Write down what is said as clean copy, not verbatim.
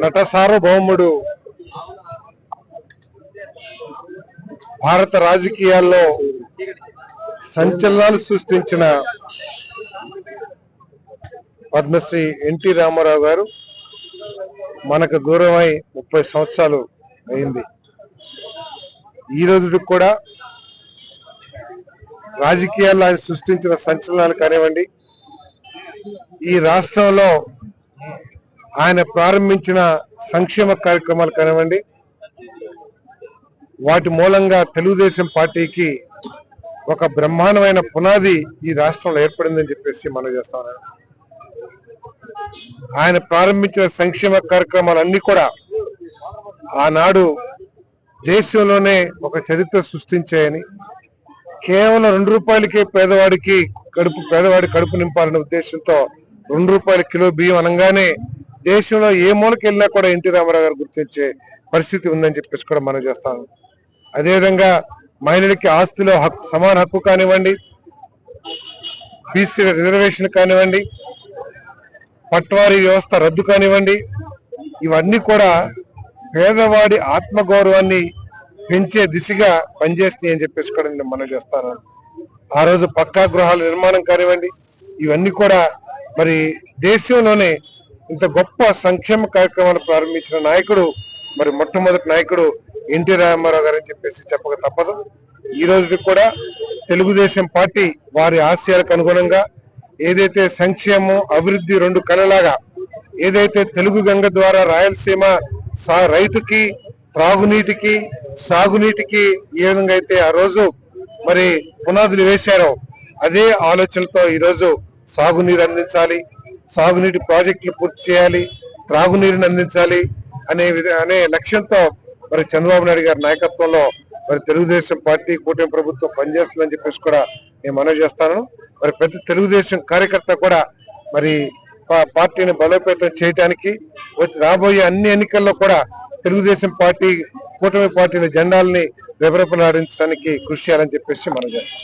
నట సార్వభౌముడు భారత రాజకీయాల్లో సంచలనాలు సృష్టించిన పద్మశ్రీ ఎన్టీ రామారావు గారు మనకు దూరమై 30 సంవత్సరాలు అయింది. ఈ రోజుకి కూడా రాజకీయాల్లో ఆయన సృష్టించిన సంచలనాలు కానివ్వండి, ఈ రాష్ట్రంలో ఆయన ప్రారంభించిన సంక్షేమ కార్యక్రమాలు కానివ్వండి, వాటి మూలంగా తెలుగుదేశం పార్టీకి ఒక బ్రహ్మాండమైన పునాది ఈ రాష్ట్రంలో ఏర్పడిందని చెప్పేసి మనం చేస్తాం. ఆయన ప్రారంభించిన సంక్షేమ కార్యక్రమాలన్నీ కూడా ఆనాడు దేశంలోనే ఒక చరిత్ర సృష్టించాయని, కేవలం 2 రూపాయలకే పేదవాడి కడుపు నింపాలనే ఉద్దేశంతో 2 రూపాయల కిలో బియ్యం అనగానే దేశంలో ఏ మూలకి వెళ్ళినా కూడా ఎన్టీ రామారావు గారు గుర్తించే పరిస్థితి ఉందని చెప్పేసి కూడా మనం చేస్తాము. అదేవిధంగా మహిళలకి ఆస్తిలో సమాన హక్కు కానివ్వండి, బీసీ రిజర్వేషన్ కానివ్వండి, పట్వారీ వ్యవస్థ రద్దు కానివ్వండి, ఇవన్నీ కూడా పేదవాడి ఆత్మగౌరవాన్ని పెంచే దిశగా పనిచేస్తాయి అని చెప్పేసి కూడా నేను మనం చేస్తాను. ఆ రోజు పక్కా గృహాల నిర్మాణం కానివ్వండి, ఇవన్నీ కూడా మరి దేశంలోనే ఇంత గొప్ప సంక్షేమ కార్యక్రమాలు ప్రారంభించిన నాయకుడు, మరి మొట్టమొదటి నాయకుడు ఎన్టీ రామారావు గారు అని చెప్పేసి చెప్పక తప్పదు. ఈ రోజుకి కూడా తెలుగుదేశం పార్టీ వారి ఆశయాలకు అనుగుణంగా ఏదైతే సంక్షేమం అభివృద్ధి 2 కళలాగా ఏదైతే తెలుగు గంగ ద్వారా రాయలసీమ రైతుకి త్రాగునీటికి సాగునీటికి ఏ విధంగా అయితే ఆ రోజు మరి పునాదులు వేశారో, అదే ఆలోచనలతో ఈరోజు సాగునీరు అందించాలి, సాగునీటి ప్రాజెక్టులు పూర్తి చేయాలి, త్రాగునీరుని అందించాలి అనే లక్ష్యంతో మరి చంద్రబాబు నాయుడు గారి నాయకత్వంలో మరి తెలుగుదేశం పార్టీ కూటమి ప్రభుత్వం పనిచేస్తుందని చెప్పేసి కూడా నేను మనవి చేస్తాను. మరి ప్రతి తెలుగుదేశం కార్యకర్త కూడా మరి పార్టీని బలోపేతం చేయడానికి రాబోయే అన్ని ఎన్నికల్లో కూడా తెలుగుదేశం పార్టీ కూటమి పార్టీల జెండాలని రెపరెపలాడించడానికి కృషి చేయాలని చెప్పేసి మనం చేస్తాం.